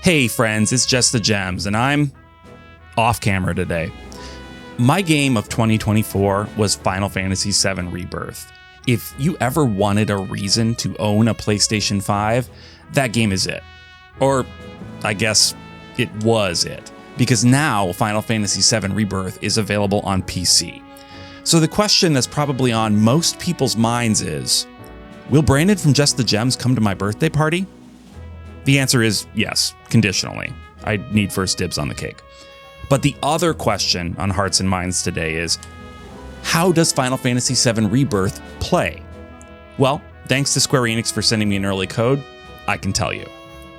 Hey friends, it's Just the Gems, and I'm off camera today. My game of 2024 was Final Fantasy VII Rebirth. If you ever wanted a reason to own a PlayStation 5, that game is it. Or, I guess, it was it. Because now Final Fantasy VII Rebirth is available on PC. So the question that's probably on most people's minds is, will Brandon from Just the Gems come to my birthday party? The answer is yes, conditionally. I need first dibs on the cake. But the other question on hearts and minds today is, how does Final Fantasy VII Rebirth play? Well, thanks to Square Enix for sending me an early code, I can tell you.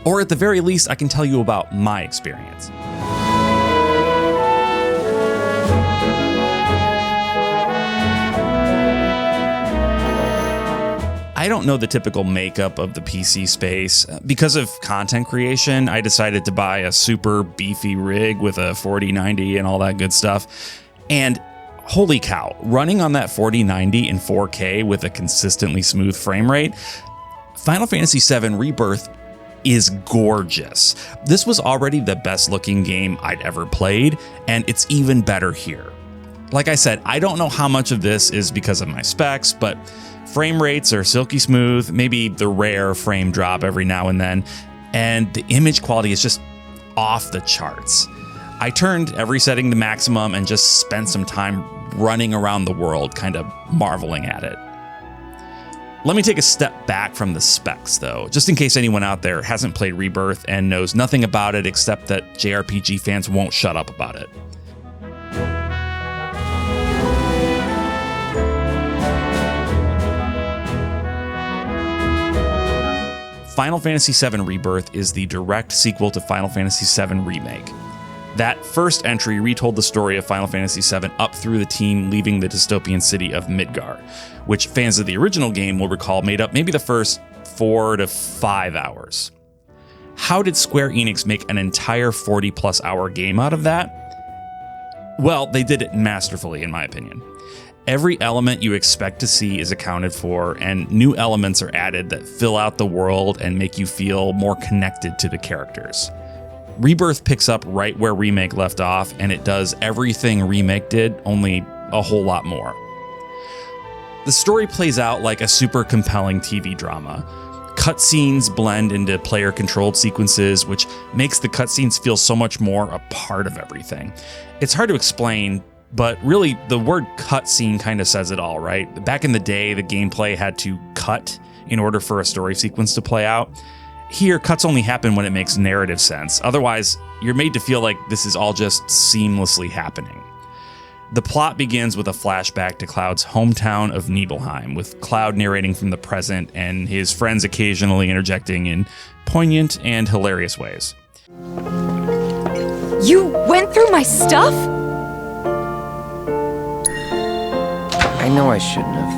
Or at the very least, I can tell you about my experience. I don't know the typical makeup of the PC space. Because of content creation, I decided to buy a super beefy rig with a 4090 and all that good stuff. And holy cow, running on that 4090 in 4K with a consistently smooth frame rate, Final Fantasy VII Rebirth is gorgeous. This was already the best looking game I'd ever played, and it's even better here. Like I said, I don't know how much of this is because of my specs, but frame rates are silky smooth, maybe the rare frame drop every now and then, and the image quality is just off the charts. I turned every setting to maximum and just spent some time running around the world, kind of marveling at it. Let me take a step back from the specs, though, just in case anyone out there hasn't played Rebirth and knows nothing about it except that JRPG fans won't shut up about it. Final Fantasy VII Rebirth is the direct sequel to Final Fantasy VII Remake. That first entry retold the story of Final Fantasy VII up through the team leaving the dystopian city of Midgar, which fans of the original game will recall made up maybe the first 4 to 5 hours. How did Square Enix make an entire 40-plus hour game out of that? Well, they did it masterfully, in my opinion. Every element you expect to see is accounted for, and new elements are added that fill out the world and make you feel more connected to the characters. Rebirth picks up right where Remake left off, and it does everything Remake did, only a whole lot more. The story plays out like a super compelling TV drama. Cutscenes blend into player-controlled sequences, which makes the cutscenes feel so much more a part of everything. It's hard to explain, but really, the word cutscene kind of says it all, right? Back in the day, the gameplay had to cut in order for a story sequence to play out. Here, cuts only happen when it makes narrative sense. Otherwise, you're made to feel like this is all just seamlessly happening. The plot begins with a flashback to Cloud's hometown of Nibelheim, with Cloud narrating from the present and his friends occasionally interjecting in poignant and hilarious ways. You went through my stuff? I know I shouldn't have.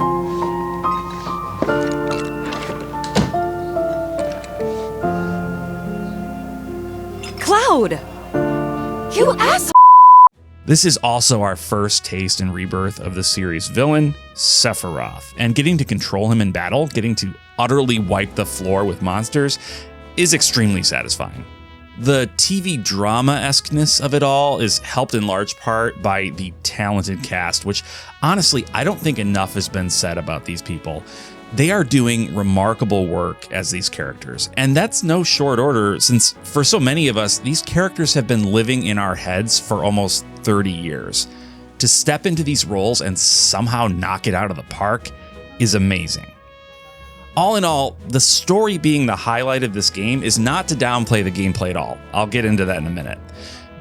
Cloud! You asshole! This is also our first taste in Rebirth of the series' villain, Sephiroth, and getting to control him in battle, getting to utterly wipe the floor with monsters, is extremely satisfying. The TV drama-esqueness of it all is helped in large part by the talented cast, which honestly, I don't think enough has been said about these people. They are doing remarkable work as these characters, and that's no short order since for so many of us, these characters have been living in our heads for almost 30 years. To step into these roles and somehow knock it out of the park is amazing. All in all, the story being the highlight of this game is not to downplay the gameplay at all. I'll get into that in a minute.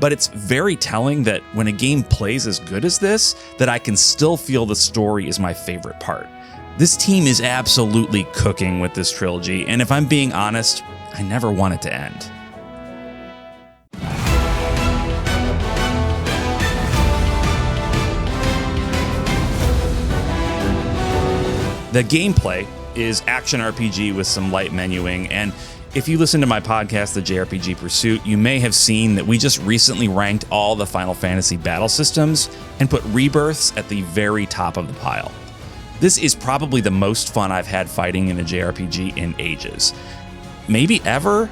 But it's very telling that when a game plays as good as this, that I can still feel the story is my favorite part. This team is absolutely cooking with this trilogy, and if I'm being honest, I never want it to end. The gameplay is action RPG with some light menuing, and if you listen to my podcast, the JRPG Pursuit, you may have seen that we just recently ranked all the Final Fantasy battle systems and put Rebirths at the very top of the pile. This is probably the most fun I've had fighting in a JRPG in ages. Maybe ever?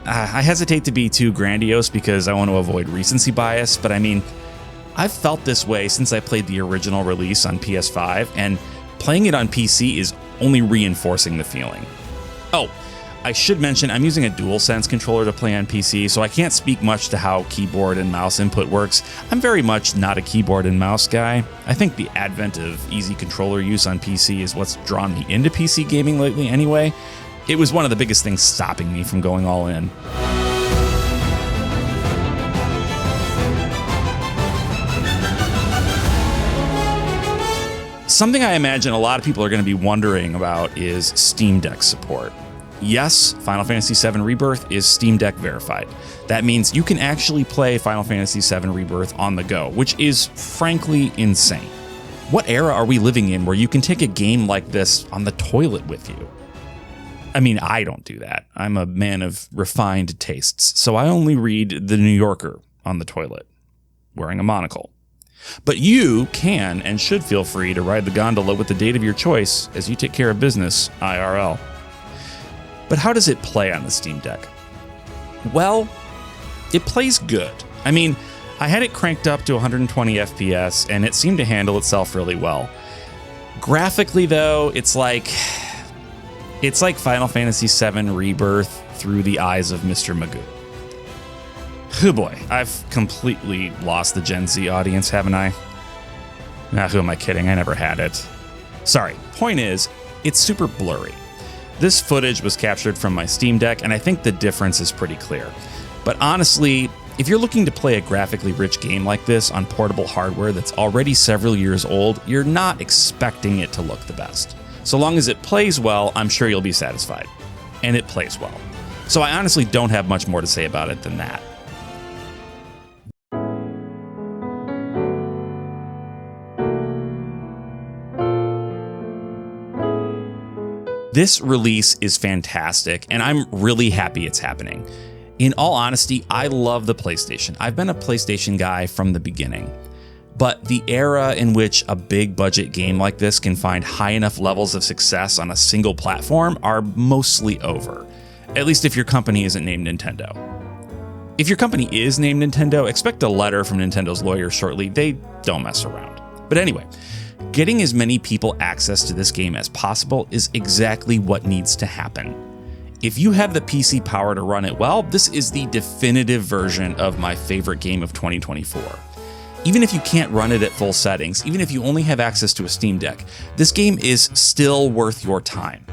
I hesitate to be too grandiose because I want to avoid recency bias, but I mean, I've felt this way since I played the original release on PS5, and playing it on PC is only reinforcing the feeling. Oh, I should mention I'm using a DualSense controller to play on PC, so I can't speak much to how keyboard and mouse input works. I'm very much not a keyboard and mouse guy. I think the advent of easy controller use on PC is what's drawn me into PC gaming lately anyway. It was one of the biggest things stopping me from going all in. Something I imagine a lot of people are going to be wondering about is Steam Deck support. Yes, Final Fantasy VII Rebirth is Steam Deck verified. That means you can actually play Final Fantasy VII Rebirth on the go, which is frankly insane. What era are we living in where you can take a game like this on the toilet with you? I mean, I don't do that. I'm a man of refined tastes, so I only read The New Yorker on the toilet, wearing a monocle. But you can and should feel free to ride the gondola with the date of your choice as you take care of business IRL. But how does it play on the Steam Deck? Well, it plays good. I mean, I had it cranked up to 120 FPS and it seemed to handle itself really well. Graphically though, it's like Final Fantasy VII Rebirth through the eyes of Mr. Magoo. Oh boy, I've completely lost the Gen Z audience, haven't I? Nah, who am I kidding? I never had it. Sorry, point is, it's super blurry. This footage was captured from my Steam Deck, and I think the difference is pretty clear. But honestly, if you're looking to play a graphically rich game like this on portable hardware that's already several years old, you're not expecting it to look the best. So long as it plays well, I'm sure you'll be satisfied. And it plays well. So I honestly don't have much more to say about it than that. This release is fantastic, and I'm really happy it's happening. In all honesty, I love the PlayStation. I've been a PlayStation guy from the beginning. But the era in which a big budget game like this can find high enough levels of success on a single platform are mostly over. At least if your company isn't named Nintendo. If your company is named Nintendo, expect a letter from Nintendo's lawyers shortly. They don't mess around. But anyway, getting as many people access to this game as possible is exactly what needs to happen. If you have the PC power to run it well, this is the definitive version of my favorite game of 2024. Even if you can't run it at full settings, even if you only have access to a Steam Deck, this game is still worth your time.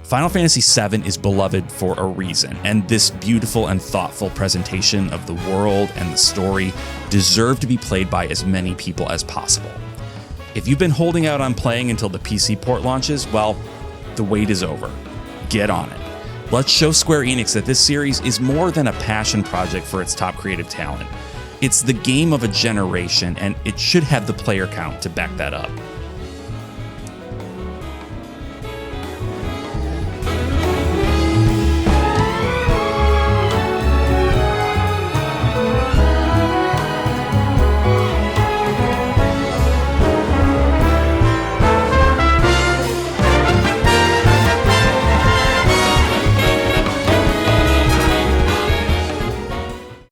Final Fantasy VII is beloved for a reason, and this beautiful and thoughtful presentation of the world and the story deserve to be played by as many people as possible. If you've been holding out on playing until the PC port launches, well, the wait is over. Get on it. Let's show Square Enix that this series is more than a passion project for its top creative talent. It's the game of a generation, and it should have the player count to back that up.